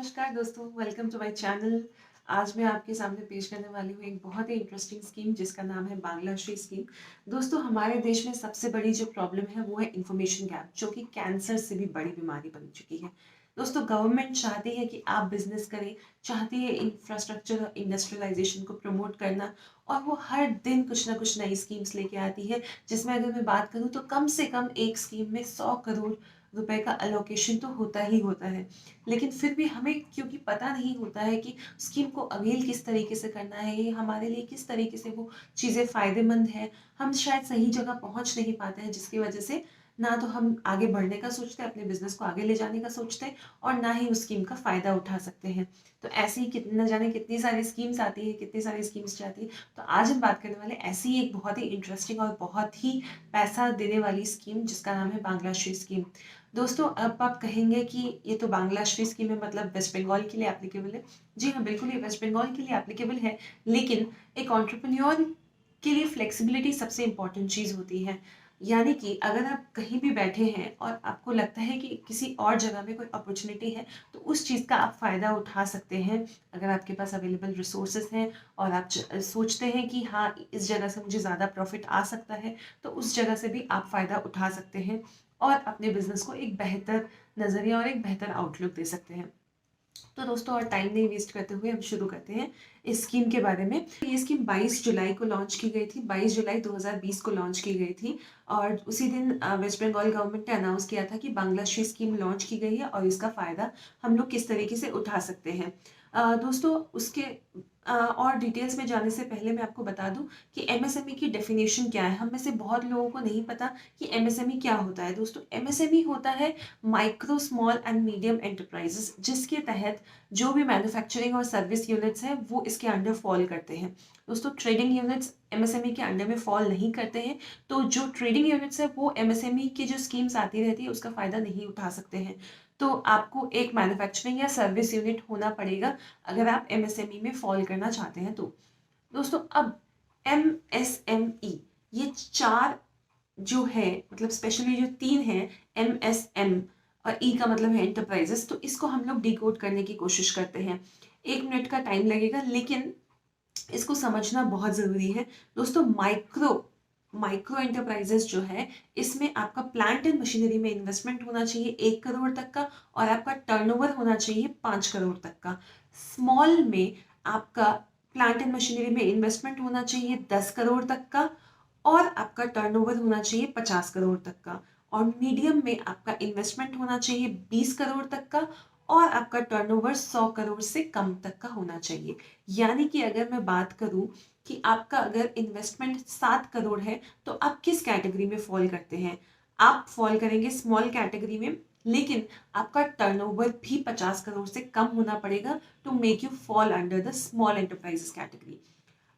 नमस्कार दोस्तों, welcome to my channel. आज मैं आपके सामने पेश करने वाली हूँ एक बहुत ही इंटरेस्टिंग स्कीम जिसका नाम है बांग्लाश्री स्कीम। दोस्तों, हमारे देश में सबसे बड़ी जो प्रॉब्लम है वो है इंफॉर्मेशन गैप, जो कि कैंसर से भी बड़ी बीमारी बन चुकी है। दोस्तों, गवर्नमेंट चाहती है कि आप बिजनेस करें, चाहती है इंफ्रास्ट्रक्चर और इंडस्ट्रियलाइजेशन को प्रमोट करना, और वो हर दिन कुछ ना कुछ नई स्कीम्स लेके आती है। जिसमें अगर मैं बात करूँ तो कम से कम एक स्कीम में 100 करोड़ रुपए का अलोकेशन तो होता ही होता है। लेकिन फिर भी हमें क्योंकि पता नहीं होता है कि स्कीम को अवेल किस तरीके से करना है, ये हमारे लिए किस तरीके से वो चीज़ें फ़ायदेमंद है, हम शायद सही जगह पहुंच नहीं पाते हैं, जिसकी वजह से ना तो हम आगे बढ़ने का सोचते हैं, अपने बिजनेस को आगे ले जाने का सोचते हैं, और ना ही उस स्कीम का फ़ायदा उठा सकते हैं। तो ऐसी ही कितने न जाने कितनी सारी स्कीम्स आती है, कितनी सारी स्कीम्स जाती है। तो आज हम बात करने वाले ऐसी ही एक बहुत ही इंटरेस्टिंग और बहुत ही पैसा देने वाली स्कीम जिसका नाम है बांग्लाश्री स्कीम। दोस्तों, अब आप कहेंगे कि ये तो बांग्लाश्री स्कीम है, मतलब वेस्ट बंगाल के लिए एप्लीकेबल है। जी हाँ, बिल्कुल ये वेस्ट बंगाल के लिए एप्लीकेबल है। लेकिन एक एंटरप्रेन्योर के लिए फ्लेक्सिबिलिटी सबसे इंपॉर्टेंट चीज़ होती है। यानी कि अगर आप कहीं भी बैठे हैं और आपको लगता है कि किसी और जगह में कोई अपॉर्चुनिटी है, तो उस चीज़ का आप फ़ायदा उठा सकते हैं। अगर आपके पास अवेलेबल रिसोर्सेज हैं और आप सोचते हैं कि हाँ, इस जगह से मुझे ज़्यादा प्रॉफिट आ सकता है, तो उस जगह से भी आप फ़ायदा उठा सकते हैं और अपने बिजनेस को एक बेहतर नज़रिया और एक बेहतर आउटलुक दे सकते हैं। तो दोस्तों, और टाइम नहीं वेस्ट करते हुए हम शुरू करते हैं इस स्कीम के बारे में। ये स्कीम 22 जुलाई को लॉन्च की गई थी, 22 जुलाई 2020 को लॉन्च की गई थी। और उसी दिन वेस्ट बंगाल गवर्नमेंट ने अनाउंस किया था कि बांग्लाश्री स्कीम लॉन्च की गई है और इसका फ़ायदा हम लोग किस तरीके से उठा सकते हैं। दोस्तों, उसके और डिटेल्स में जाने से पहले मैं आपको बता दूं कि एमएसएमई की डेफिनेशन क्या है। हम में से बहुत लोगों को नहीं पता कि एमएसएमई क्या होता है। दोस्तों, एमएसएमई होता है micro small and medium enterprises, जिसके तहत जो भी मैन्युफैक्चरिंग और सर्विस यूनिट्स हैं वो इसके अंडर फॉल करते हैं। दोस्तों, ट्रेडिंग यूनिट्स एमएसएमई के अंडर में फॉल नहीं करते हैं। तो जो ट्रेडिंग यूनिट्स है वो एमएसएमई की जो स्कीम्स आती रहती है उसका फायदा नहीं उठा सकते हैं। तो आपको एक मैन्युफैक्चरिंग या सर्विस यूनिट होना पड़ेगा अगर आप एमएसएमई में फॉल करना चाहते हैं तो। दोस्तों, अब एमएसएमई, ये चार जो है, मतलब स्पेशली जो तीन है, एमएसएम और ई का मतलब है एंटरप्राइजेस, तो इसको हम लोग डिकोड करने की कोशिश करते हैं। 1 मिनट का टाइम लगेगा, लेकिन इसको समझना बहुत ज़रूरी है। दोस्तों, माइक्रो माइक्रो एंटरप्राइजेस जो है, इसमें आपका प्लांट एंड मशीनरी में इन्वेस्टमेंट होना चाहिए 1 करोड़ तक का, और आपका टर्नओवर होना चाहिए 5 करोड़ तक का। स्मॉल में आपका प्लांट एंड मशीनरी में इन्वेस्टमेंट होना चाहिए 10 करोड़ तक का, और आपका टर्नओवर होना चाहिए 50 करोड़ तक का। और मीडियम में आपका इन्वेस्टमेंट होना चाहिए 20 करोड़ तक का, और आपका टर्नओवर 100 करोड़ से कम तक का होना चाहिए। यानी कि अगर मैं बात करूं कि आपका अगर इन्वेस्टमेंट 7 करोड़ है, तो आप किस कैटेगरी में फॉल करते हैं? आप फॉल करेंगे स्मॉल कैटेगरी में, लेकिन आपका टर्नओवर भी 50 करोड़ से कम होना पड़ेगा to make you fall under the small enterprises category.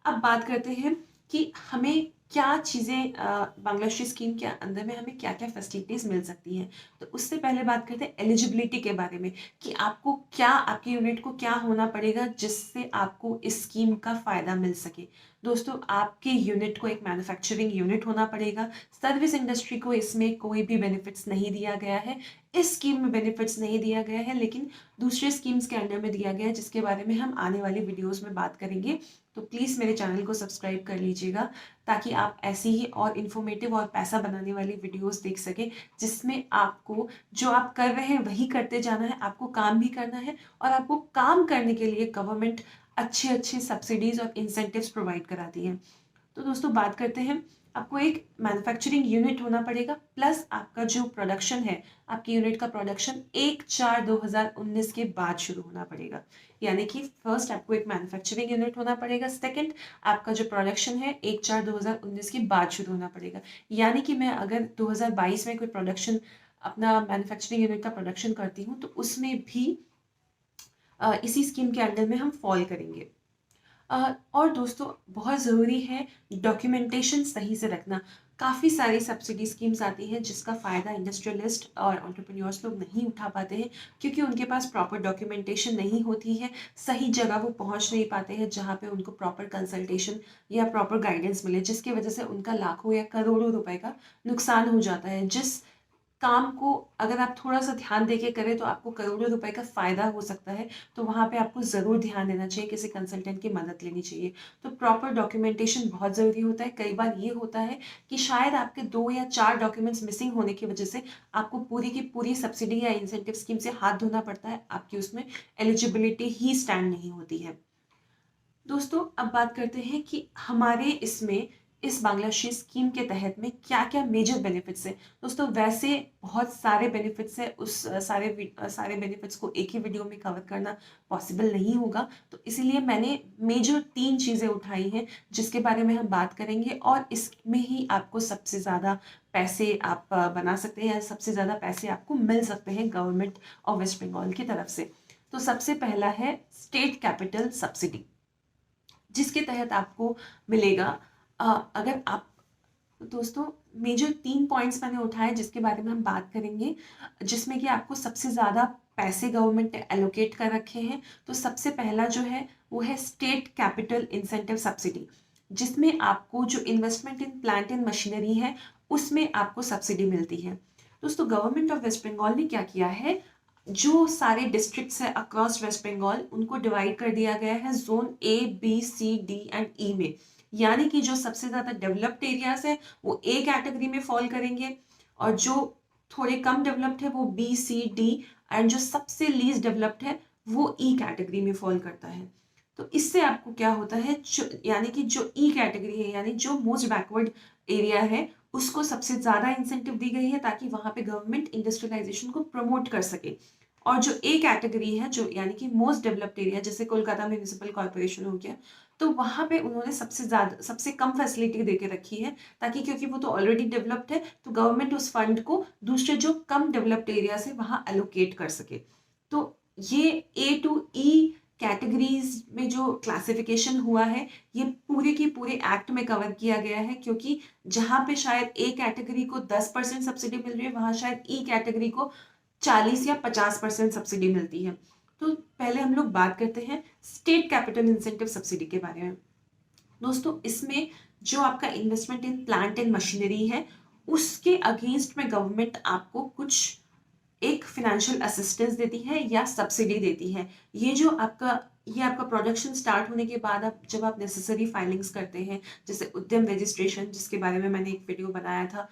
अब बात करते हैं कि हमें क्या चीज़ें बांग्लादेशी स्कीम के अंदर में हमें क्या क्या फैसिलिटीज़ मिल सकती हैं। तो उससे पहले बात करते हैं एलिजिबिलिटी के बारे में, कि आपको क्या, आपके यूनिट को क्या होना पड़ेगा जिससे आपको इस स्कीम का फ़ायदा मिल सके। दोस्तों, आपके यूनिट को एक मैन्युफैक्चरिंग यूनिट होना पड़ेगा। सर्विस इंडस्ट्री को इसमें कोई भी बेनिफिट्स नहीं दिया गया है, इस स्कीम में बेनिफिट्स नहीं दिया गया है, लेकिन दूसरे स्कीम्स के अंडर में दिया गया है, जिसके बारे में हम आने वाली वीडियोज़ में बात करेंगे। तो प्लीज़ मेरे चैनल को सब्सक्राइब कर लीजिएगा, ताकि आप ऐसी ही और इन्फॉर्मेटिव और पैसा बनाने वाली वीडियोस देख सकें, जिसमें आपको जो आप कर रहे हैं वही करते जाना है, आपको काम भी करना है, और आपको काम करने के लिए गवर्नमेंट अच्छे अच्छे सब्सिडीज और इंसेंटिव्स प्रोवाइड कराती है। तो दोस्तों, बात करते हैं, आपको एक मैन्युफैक्चरिंग यूनिट होना पड़ेगा, प्लस आपका जो प्रोडक्शन है, आपकी यूनिट का प्रोडक्शन 1/4/2019 के बाद शुरू होना पड़ेगा। यानी कि फर्स्ट आपको एक मैन्युफैक्चरिंग यूनिट होना पड़ेगा, सेकंड आपका जो प्रोडक्शन है 1/4/2019 के बाद शुरू होना पड़ेगा। यानी कि मैं अगर 2022 में कोई प्रोडक्शन, अपना मैन्युफैक्चरिंग यूनिट का प्रोडक्शन करती हूँ, तो उसमें भी इसी स्कीम के अंडर में हम फॉल करेंगे। और दोस्तों, बहुत ज़रूरी है डॉक्यूमेंटेशन सही से रखना। काफ़ी सारी सब्सिडी स्कीम्स आती हैं जिसका फ़ायदा इंडस्ट्रियलिस्ट और एंटरप्रेन्योर्स लोग नहीं उठा पाते हैं, क्योंकि उनके पास प्रॉपर डॉक्यूमेंटेशन नहीं होती है। सही जगह वो पहुंच नहीं पाते हैं जहां पे उनको प्रॉपर कंसल्टेशन या प्रॉपर गाइडेंस मिले, जिसकी वजह से उनका लाखों या करोड़ों रुपए का नुकसान हो जाता है। जिस काम को अगर आप थोड़ा सा ध्यान देके करें तो आपको करोड़ों रुपए का फायदा हो सकता है। तो वहाँ पे आपको ज़रूर ध्यान देना चाहिए, किसी कंसल्टेंट की मदद लेनी चाहिए। तो प्रॉपर डॉक्यूमेंटेशन बहुत ज़रूरी होता है। कई बार ये होता है कि शायद आपके 2 या 4 डॉक्यूमेंट्स मिसिंग होने की वजह से आपको पूरी की पूरी सब्सिडी या इंसेंटिव स्कीम से हाथ धोना पड़ता है, आपकी उसमें एलिजिबिलिटी ही स्टैंड नहीं होती है। दोस्तों अब बात करते हैं कि हमारे इसमें इस बांग्लादेशी स्कीम के तहत में क्या क्या मेजर बेनिफिट्स हैं। दोस्तों वैसे बहुत सारे बेनिफिट्स हैं, उस सारे बेनिफिट्स को एक ही वीडियो में कवर करना पॉसिबल नहीं होगा, तो इसीलिए मैंने मेजर 3 चीज़ें उठाई हैं जिसके बारे में हम बात करेंगे, और इसमें ही आपको सबसे ज़्यादा पैसे आप बना सकते हैं या सबसे ज़्यादा पैसे आपको मिल सकते हैं गवर्नमेंट ऑफ वेस्ट बंगाल की तरफ से। तो सबसे पहला है स्टेट कैपिटल सब्सिडी, जिसके तहत आपको मिलेगा अगर आप, दोस्तों मेजर 3 पॉइंट्स मैंने उठाए जिसके बारे में हम बात करेंगे, जिसमें कि आपको सबसे ज़्यादा पैसे गवर्नमेंट ने एलोकेट कर रखे हैं। तो सबसे पहला जो है वो है स्टेट कैपिटल इंसेंटिव सब्सिडी, जिसमें आपको जो investment in plant and machinery है उसमें आपको सब्सिडी मिलती है। दोस्तों गवर्नमेंट ऑफ वेस्ट बंगाल ने क्या किया है, जो सारे डिस्ट्रिक्ट्स है अक्रॉस वेस्ट बंगाल उनको डिवाइड कर दिया गया है zone A B C D and E में। यानी कि जो सबसे ज्यादा डेवलप्ड एरियाज है वो ए कैटेगरी में फॉल करेंगे, और जो थोड़े कम डेवलप्ड है वो बी सी डी, एंड जो सबसे लीस्ट डेवलप्ड है वो ई कैटेगरी में फॉल करता है। तो इससे आपको क्या होता है, यानी कि जो ई कैटेगरी है यानी जो मोस्ट बैकवर्ड एरिया है उसको सबसे ज्यादा इंसेंटिव दी गई है ताकि वहां पे गवर्नमेंट इंडस्ट्रियलाइजेशन को प्रमोट कर सके। और जो ए कैटेगरी है जो यानी कि मोस्ट डेवलप्ड एरिया जैसे कोलकाता म्यूनिसिपल कॉर्पोरेशन हो गया, तो वहां पे उन्होंने सबसे कम फैसिलिटी दे के रखी है, ताकि क्योंकि वो तो ऑलरेडी डेवलप्ड है तो गवर्नमेंट उस फंड को दूसरे जो कम डेवलप्ड एरिया से वहां एलोकेट कर सके। तो ये ए टू ई कैटेगरीज में जो क्लासिफिकेशन हुआ है ये पूरे के पूरे एक्ट में कवर किया गया है, क्योंकि जहां पे शायद ए कैटेगरी को 10% सब्सिडी मिल रही है वहां शायद ई कैटेगरी को 40 या 50% सब्सिडी मिलती है। तो पहले हम लोग बात करते हैं स्टेट कैपिटल इंसेंटिव सब्सिडी के बारे में। दोस्तों इसमें जो आपका investment in plant and machinery है उसके अगेंस्ट में गवर्नमेंट आपको कुछ एक फिनेंशियल असिस्टेंस देती है या सब्सिडी देती है। ये आपका प्रोडक्शन स्टार्ट होने के बाद आप जब आप नेसेसरी फाइलिंग्स करते हैं, जैसे उद्यम रजिस्ट्रेशन जिसके बारे में मैंने एक वीडियो बनाया था,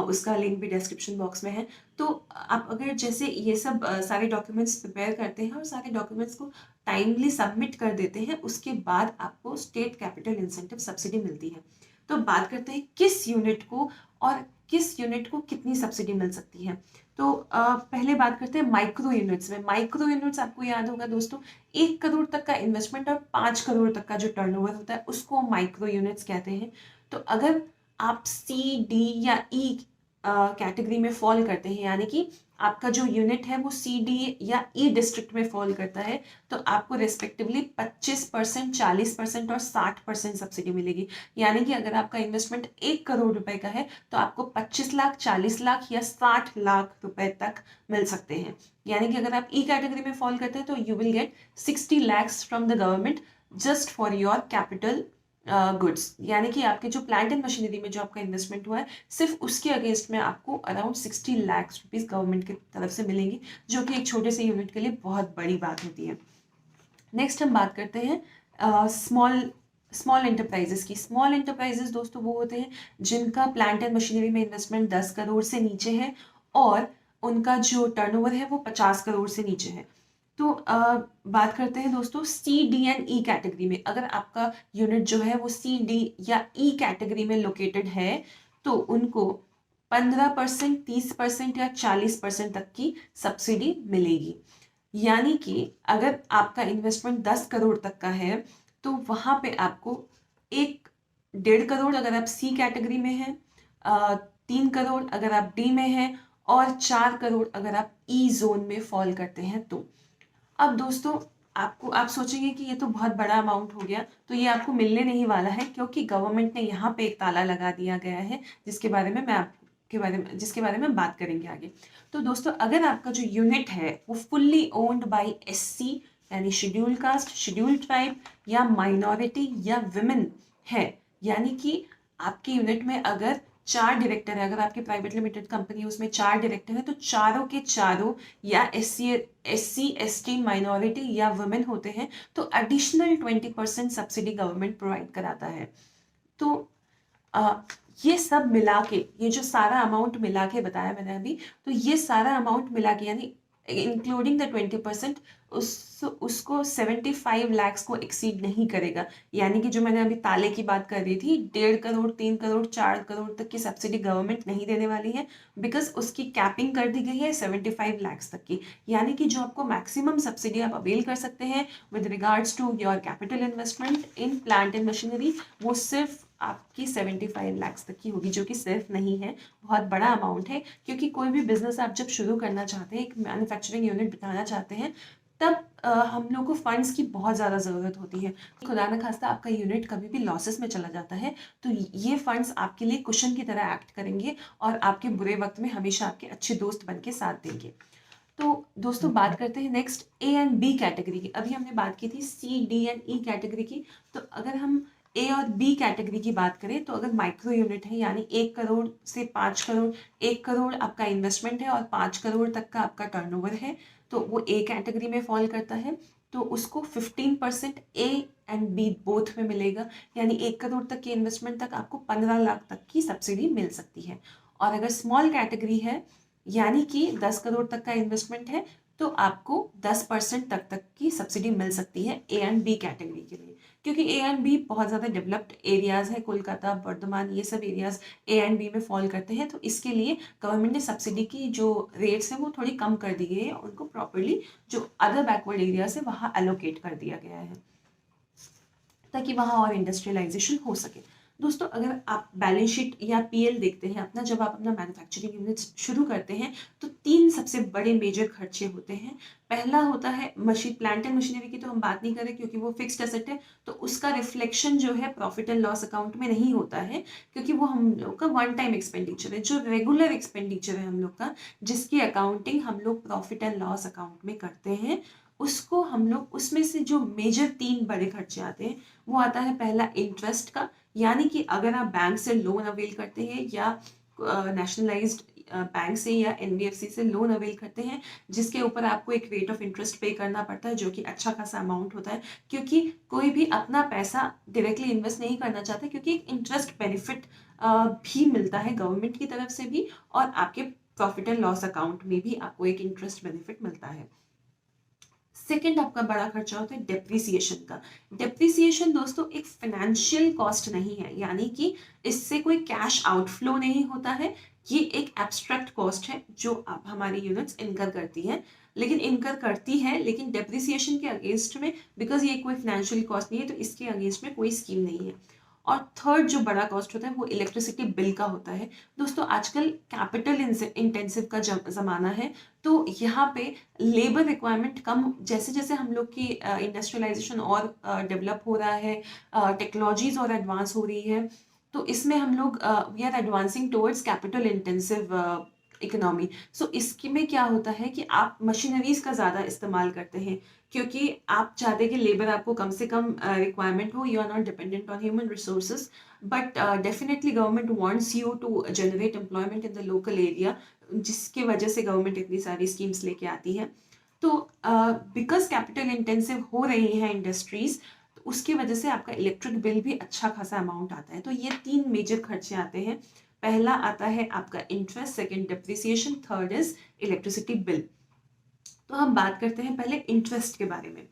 उसका लिंक भी डिस्क्रिप्शन बॉक्स में है। तो आप अगर जैसे ये सब सारे डॉक्यूमेंट्स प्रिपेयर करते हैं और सारे डॉक्यूमेंट्स को टाइमली सबमिट कर देते हैं, उसके बाद आपको स्टेट कैपिटल इंसेंटिव सब्सिडी मिलती है। तो बात करते हैं किस यूनिट को और किस यूनिट को कितनी सब्सिडी मिल सकती है। तो पहले बात करते हैं माइक्रो यूनिट्स में। माइक्रो यूनिट्स आपको याद होगा दोस्तों, 1 करोड़ तक का इन्वेस्टमेंट और 5 करोड़ तक का जो टर्नओवर होता है उसको माइक्रो यूनिट्स कहते हैं। तो अगर आप सी डी या ई कैटेगरी में फॉल करते हैं, यानी कि आपका जो यूनिट है वो सी डी या ई डिस्ट्रिक्ट में फॉल करता है, तो आपको रेस्पेक्टिवली 25%, 40% और 60% सब्सिडी मिलेगी। यानी कि अगर आपका इन्वेस्टमेंट 1 करोड़ रुपए का है तो आपको 25 लाख, 40 लाख या 60 लाख रुपए तक मिल सकते हैं। यानी कि अगर आप ई कैटेगरी में फॉल करते हैं तो you will get 60 lakhs from the government just for your capital goods. यानी कि आपके जो प्लांट एंड मशीनरी में जो आपका इन्वेस्टमेंट हुआ है सिर्फ उसके अगेंस्ट में आपको अराउंड 60 लाख रुपीस गवर्नमेंट की तरफ से मिलेंगी, जो कि एक छोटे से यूनिट के लिए बहुत बड़ी बात होती है। नेक्स्ट हम बात करते हैं स्मॉल एंटरप्राइजेस की। स्मॉल एंटरप्राइजेस दोस्तों वो होते हैं जिनका प्लांट एंड मशीनरी में इन्वेस्टमेंट 10 करोड़ से नीचे है और उनका जो टर्नओवर है वो 50 करोड़ से नीचे है। तो बात करते हैं दोस्तों C D and E category में। अगर आपका यूनिट जो है वो सी डी या ई कैटेगरी में लोकेटेड है तो उनको 15%, 30% या 40% तक की सब्सिडी मिलेगी। यानी कि अगर आपका इन्वेस्टमेंट 10 करोड़ तक का है तो वहां पे आपको 1.5 करोड़ अगर आप सी कैटेगरी में हैं, 3 करोड़ अगर आप डी में हैं और 4 करोड़ अगर आप ई जोन में फॉल करते हैं। तो अब दोस्तों आप सोचेंगे कि ये तो बहुत बड़ा अमाउंट हो गया, तो ये आपको मिलने नहीं वाला है, क्योंकि गवर्नमेंट ने यहाँ पे एक ताला लगा दिया गया है जिसके बारे में बात करेंगे आगे। तो दोस्तों अगर आपका जो यूनिट है वो फुल्ली ओन्ड बाय एससी यानी शेड्यूल्ड कास्ट, शेड्यूल्ड ट्राइब या माइनॉरिटी या विमेन है, यानी कि आपके यूनिट में अगर 4 डायरेक्टर है, अगर आपकी प्राइवेट लिमिटेड कंपनी है उसमें 4 डायरेक्टर है, तो चारों के चारों या एससी एसटी माइनॉरिटी या वुमेन होते हैं, तो एडिशनल 20% सब्सिडी गवर्नमेंट प्रोवाइड कराता है। तो अ, ये सब मिला के, ये जो सारा अमाउंट मिला के बताया मैंने अभी, तो ये सारा अमाउंट मिला के यानी इंक्लूडिंग द 20% उसको 75 लैक्स को एक्सीड नहीं करेगा। यानी कि जो मैंने अभी ताले की बात कर रही थी, 1.5 करोड़, 3 करोड़, 4 करोड़ तक की सब्सिडी गवर्नमेंट नहीं देने वाली है, बिकॉज उसकी कैपिंग कर दी गई है 75 लैक्स तक की। यानी कि जो आपको मैक्सिमम सब्सिडी आप अवेल कर सकते हैं with regards to your capital investment in plant and machinery, वो सिर्फ आपकी 75 लैक्स तक की होगी, जो कि सिर्फ नहीं है, बहुत बड़ा अमाउंट है। क्योंकि कोई भी बिजनेस आप जब शुरू करना चाहते हैं, एक मैन्युफैक्चरिंग यूनिट बिठाना चाहते हैं, तब हम लोग को फंड्स की बहुत ज़्यादा ज़रूरत होती है। खुदा न खास्ता आपका यूनिट कभी भी लॉसेस में चला जाता है, तो ये फंड्स आपके लिए कुशन की तरह एक्ट करेंगे और आपके बुरे वक्त में हमेशा आपके अच्छे दोस्त बन के साथ देंगे। तो दोस्तों बात करते हैं next A and B category की। अभी हमने बात की थी C D and E category की। तो अगर हम ए और बी कैटेगरी की बात करें, तो अगर माइक्रो यूनिट है यानी 1 करोड़ से 5 करोड़, 1 करोड़ आपका इन्वेस्टमेंट है और 5 करोड़ तक का आपका टर्नओवर है, तो वो ए कैटेगरी में फॉल करता है। तो उसको 15% ए एंड बी बोथ में मिलेगा, यानी 1 करोड़ तक के इन्वेस्टमेंट तक आपको 15 लाख तक की सब्सिडी मिल सकती है। और अगर स्मॉल कैटेगरी है यानी कि 10 करोड़ तक का इन्वेस्टमेंट है, तो आपको 10% तक की सब्सिडी मिल सकती है ए एंड बी कैटेगरी के लिए। क्योंकि ए एंड बी बहुत ज़्यादा डेवलप्ड एरियाज है, कोलकाता, वर्धमान, ये सब एरियाज ए एंड बी में फॉल करते हैं, तो इसके लिए गवर्नमेंट ने सब्सिडी की जो रेट्स है वो थोड़ी कम कर दी गई है, उनको प्रॉपरली जो अदर बैकवर्ड एरियाज है वहाँ एलोकेट कर दिया गया है, ताकि वहाँ और इंडस्ट्रियलाइजेशन हो सके। दोस्तों अगर आप बैलेंस शीट या पीएल देखते हैं अपना, जब आप अपना मैन्युफैक्चरिंग यूनिट्स शुरू करते हैं, तो 3 सबसे बड़े मेजर खर्चे होते हैं। पहला होता है मशीन, प्लांट एंड मशीनरी की तो हम बात नहीं करें क्योंकि वो फिक्स्ड एसेट है, तो उसका रिफ्लेक्शन जो है प्रॉफिट एंड लॉस अकाउंट में नहीं होता है, क्योंकि वो हम लोग का वन टाइम एक्सपेंडिचर है, जो रेगुलर एक्सपेंडिचर है हम लोग का, जिसकी अकाउंटिंग हम लोग प्रॉफिट एंड लॉस अकाउंट में करते हैं, उसको हम लोग, उसमें से जो मेजर 3 बड़े खर्चे आते हैं वो आता है पहला इंटरेस्ट का। यानी कि अगर आप बैंक से लोन अवेल करते हैं या नेशनलाइज्ड बैंक से या एनबीएफसी से लोन अवेल करते हैं, जिसके ऊपर आपको एक रेट ऑफ इंटरेस्ट पे करना पड़ता है, जो कि अच्छा खासा अमाउंट होता है, क्योंकि कोई भी अपना पैसा डायरेक्टली इन्वेस्ट नहीं करना चाहता, क्योंकि एक इंटरेस्ट बेनिफिट भी मिलता है गवर्नमेंट की तरफ से भी, और आपके प्रॉफिट एंड लॉस अकाउंट में भी आपको एक इंटरेस्ट बेनिफिट मिलता है। सेकेंड आपका बड़ा खर्चा होता है डेप्रिसिएशन का। डेप्रिसिएशन दोस्तों एक फाइनेंशियल कॉस्ट नहीं है, यानी कि इससे कोई कैश आउटफ्लो नहीं होता है, ये एक एब्स्ट्रैक्ट कॉस्ट है जो आप हमारी यूनिट्स इनकर करती हैं, लेकिन डेप्रिसिएशन के अगेंस्ट में, बिकॉज ये कोई फाइनेंशियल कॉस्ट नहीं है, तो इसके अगेंस्ट में कोई स्कीम नहीं है। और थर्ड जो बड़ा कॉस्ट होता है वो इलेक्ट्रिसिटी बिल का होता है। दोस्तों आजकल कैपिटल इंटेंसिव का ज़माना है, तो यहाँ पे लेबर रिक्वायरमेंट कम, जैसे जैसे हम लोग की इंडस्ट्रियलाइजेशन और डेवलप हो रहा है, टेक्नोलॉजीज और एडवांस हो रही है, तो इसमें हम लोग we are advancing towards capital intensive economy. So इसकी में क्या होता है कि आप मशीनरीज का ज़्यादा इस्तेमाल करते हैं, क्योंकि आप चाहते हैं कि लेबर आपको कम से कम रिक्वायरमेंट हो, you are not dependent on human resources, but definitely government wants you to generate employment in the local area, जिसके वजह से गवर्नमेंट इतनी सारी स्कीम्स लेके आती है। तो बिकॉज कैपिटल इंटेंसिव हो रही हैं इंडस्ट्रीज, तो उसकी वजह से आपका इलेक्ट्रिक बिल भी अच्छा खासा अमाउंट आता है। तो ये 3 मेजर खर्चे आते हैं। पहला आता है आपका interest, second depreciation, third is electricity bill. तो हम बात करते हैं पहले इंटरेस्ट के बारे में।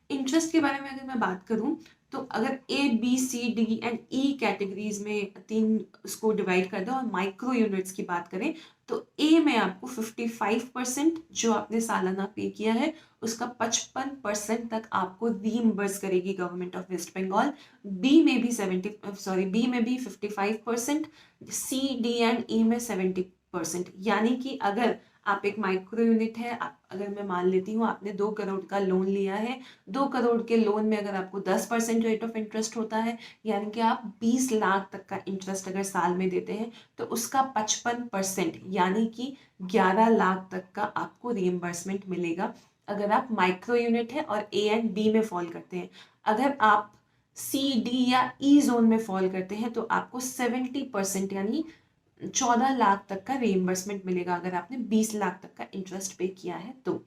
इंटरेस्ट के बारे में अगर मैं बात करूं, तो अगर A B C D and E categories में 3 उसको डिवाइड कर दो और माइक्रो यूनिट्स की बात करें, तो ए में आपको 55% जो आपने सालाना पे किया है उसका 55% तक आपको रीइंबर्स करेगी government of West Bengal. B में भी 55%, सी डी एंड ई में 70%। यानी कि अगर आप एक माइक्रो यूनिट है, अगर मैं मान लेती हूँ आपने 2 करोड़ का लोन लिया है, 2 करोड़ के लोन में अगर आपको 10% रेट ऑफ इंटरेस्ट होता है, यानी कि आप 20 लाख तक का इंटरेस्ट अगर साल में देते हैं, तो उसका 55% यानी कि 11 लाख तक का आपको रिइम्बर्समेंट मिलेगा, अगर आप माइक्रो यूनिट है और ए एंड बी में फॉल करते हैं। अगर आप सी डी या ई जोन में फॉल करते हैं, तो आपको 70% यानी 14 लाख तक का रीइंबर्समेंट मिलेगा अगर आपने 20 लाख तक का इंटरेस्ट पे किया है तो।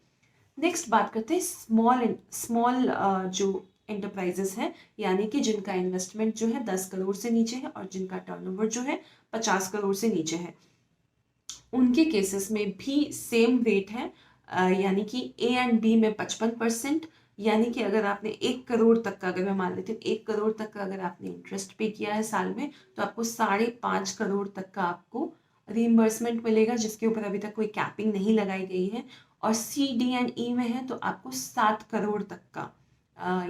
नेक्स्ट बात करते हैं स्मॉल स्मॉल जो एंटरप्राइजेस हैं, यानी कि जिनका इन्वेस्टमेंट जो है 10 करोड़ से नीचे है और जिनका टर्नओवर जो है 50 करोड़ से नीचे है। उनके केसेस में भी सेम रेट है, यानी कि ए एंड बी में 55%। यानी कि अगर आपने 1 करोड़ तक का, अगर मैं मान लेती हूँ 1 करोड़ तक का अगर आपने इंटरेस्ट पे किया है साल में, तो आपको 5.5 करोड़ तक का आपको रीइंबर्समेंट मिलेगा, जिसके ऊपर अभी तक कोई कैपिंग नहीं लगाई गई है। और सी डी एंड ई में है तो आपको 7 करोड़ तक का,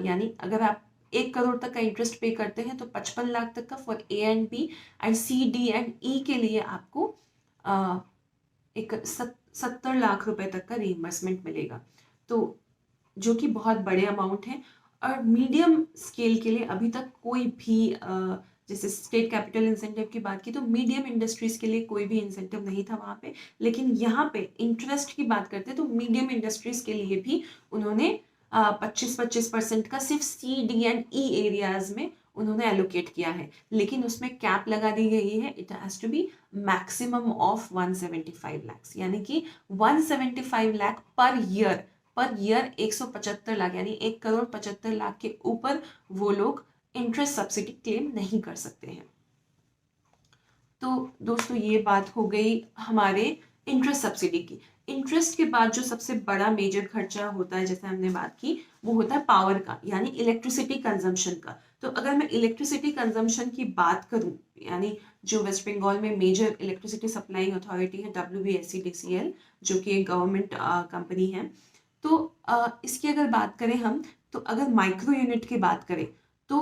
यानी अगर आप 1 करोड़ तक का इंटरेस्ट पे करते हैं तो 55 लाख तक का for A and B, and C D and E के लिए आपको एक 70 लाख रुपए तक का रीइंबर्समेंट मिलेगा, तो जो कि बहुत बड़े अमाउंट है। और मीडियम स्केल के लिए अभी तक कोई भी जैसे स्टेट कैपिटल इंसेंटिव की बात की तो मीडियम इंडस्ट्रीज के लिए कोई भी इंसेंटिव नहीं था वहां पे, लेकिन यहाँ पे इंटरेस्ट की बात करते हैं तो मीडियम इंडस्ट्रीज के लिए भी उन्होंने 25-25% का सिर्फ C D and E areas में उन्होंने एलोकेट किया है, लेकिन उसमें कैप लगा दी गई है, it has to be maximum of 175 lakh, यानी कि 175 लाख पर ईयर 175 लाख, यानी 1 करोड़ 75 लाख के ऊपर वो लोग इंटरेस्ट सब्सिडी क्लेम नहीं कर सकते हैं। तो दोस्तों ये बात हो गई हमारे इंटरेस्ट सब्सिडी की। इंटरेस्ट के बाद जो सबसे बड़ा मेजर खर्चा होता है, जैसे हमने बात की, वो होता है पावर का, यानी इलेक्ट्रिसिटी कंजम्पशन का। तो अगर मैं इलेक्ट्रिसिटी कंजम्पशन की बात करूं, यानी जो वेस्ट बंगाल में मेजर इलेक्ट्रिसिटी सप्लाइंग अथॉरिटी है WBSEDCL, जो कि एक गवर्नमेंट कंपनी है, तो इसकी अगर बात करें हम, तो अगर माइक्रो यूनिट की बात करें तो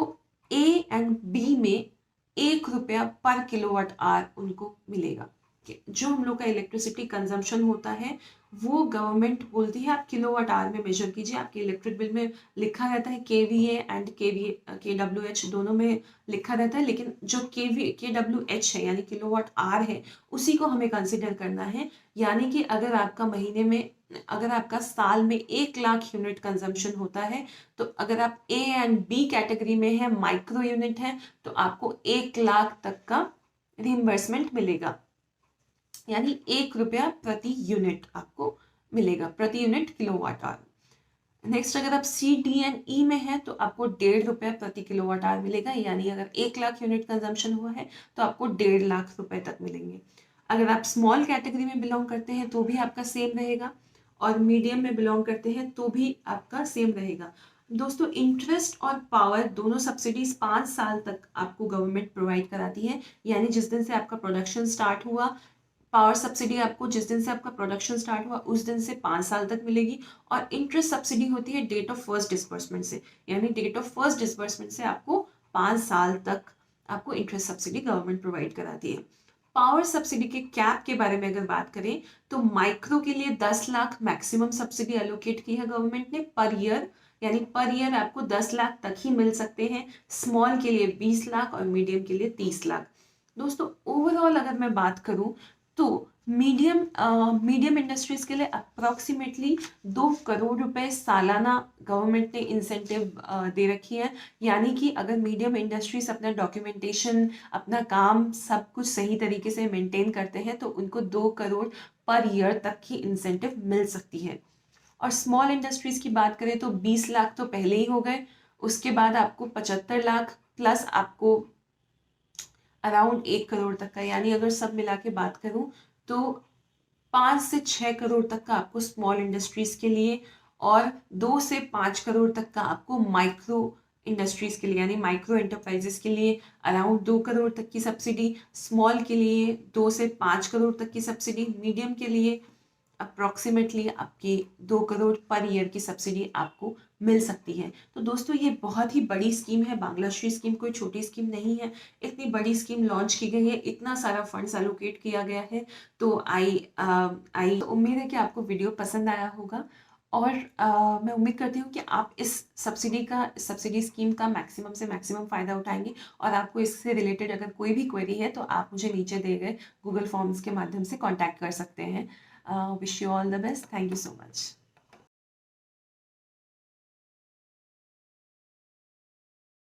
ए एंड बी में 1 रुपया पर किलोवाट आवर उनको मिलेगा। जो हम लोग का इलेक्ट्रिसिटी कंजम्पशन होता है वो गवर्नमेंट बोलती है आप किलोवाट आवर में मेजर कीजिए। आपके इलेक्ट्रिक बिल में लिखा रहता है KVA एंड KWH दोनों में लिखा रहता है, लेकिन जो KWH है यानी किलोवाट आवर है उसी को हमें कंसिडर करना है। यानी कि अगर आपका महीने में, अगर आपका साल में 1 लाख यूनिट कंजम्पशन होता है, तो अगर आप ए एंड बी कैटेगरी में है, माइक्रो यूनिट है, तो आपको 1 लाख तक का रिइंबर्समेंट मिलेगा, यानी 1 रुपया प्रति यूनिट आपको मिलेगा, प्रति यूनिट किलोवाट आवर। नेक्स्ट अगर आप सी डी एंड ई में है तो आपको 1.5 रुपया प्रति किलोवाट आवर मिलेगा, यानी अगर 1 लाख यूनिट कंजम्पशन हुआ है तो आपको 1.5 लाख रुपए तक मिलेंगे। अगर आप स्मॉल कैटेगरी में बिलोंग करते हैं तो भी आपका सेम रहेगा, और मीडियम में बिलोंग करते हैं तो भी आपका सेम रहेगा। दोस्तों इंटरेस्ट और पावर दोनों सब्सिडीज 5 साल तक आपको गवर्नमेंट प्रोवाइड कराती है, यानी जिस दिन से आपका प्रोडक्शन स्टार्ट हुआ, पावर सब्सिडी आपको जिस दिन से आपका प्रोडक्शन स्टार्ट हुआ उस दिन से 5 साल तक मिलेगी। और इंटरेस्ट सब्सिडी होती है डेट ऑफ फर्स्ट डिस्बर्समेंट से, यानी डेट ऑफ फर्स्ट डिस्बर्समेंट से आपको 5 साल तक आपको इंटरेस्ट सब्सिडी गवर्नमेंट प्रोवाइड कराती है। पावर सब्सिडी के कैप के बारे में अगर बात करें तो माइक्रो के लिए 10 लाख मैक्सिमम सब्सिडी एलोकेट की है गवर्नमेंट ने पर ईयर, यानी पर ईयर आपको 10 लाख तक ही मिल सकते हैं। स्मॉल के लिए 20 लाख और मीडियम के लिए 30 लाख। दोस्तों ओवरऑल अगर मैं बात करूं तो मीडियम इंडस्ट्रीज के लिए अप्रोक्सीमेटली 2 करोड़ रुपए सालाना गवर्नमेंट ने इंसेंटिव दे रखी है, यानी कि अगर मीडियम इंडस्ट्रीज अपना डॉक्यूमेंटेशन, अपना काम सब कुछ सही तरीके से मेंटेन करते हैं तो उनको 2 करोड़ पर ईयर तक की इंसेंटिव मिल सकती है। और स्मॉल इंडस्ट्रीज की बात करें तो 20 लाख तो पहले ही हो गए, उसके बाद आपको 75 लाख प्लस आपको अराउंड 1 करोड़ तक का, यानी अगर सब मिला के बात करूं तो 5 से 6 करोड़ तक का आपको स्मॉल इंडस्ट्रीज के लिए, और 2 से 5 करोड़ तक का आपको माइक्रो इंडस्ट्रीज के लिए, यानी माइक्रो एंटरप्राइजेस के लिए अराउंड 2 करोड़ तक की सब्सिडी, स्मॉल के लिए 2 से 5 करोड़ तक की सब्सिडी, मीडियम के लिए अप्रोक्सीमेटली आपकी 2 करोड़ पर ईयर की सब्सिडी आपको मिल सकती है। तो दोस्तों ये बहुत ही बड़ी स्कीम है, बांग्लाश्री स्कीम कोई छोटी स्कीम नहीं है। इतनी बड़ी स्कीम लॉन्च की गई है, इतना सारा फंड्स एलोकेट किया गया है, तो आई उम्मीद है कि आपको वीडियो पसंद आया होगा। और मैं उम्मीद करती हूँ कि आप इस सब्सिडी स्कीम का मैक्सिमम से मैक्सिमम फ़ायदा उठाएंगे। और आपको इससे रिलेटेड अगर कोई भी क्वेरी है तो आप मुझे नीचे दिए गए गूगल फॉर्म्स के माध्यम से कॉन्टैक्ट कर सकते हैं। Wish you all the best. Thank you so much.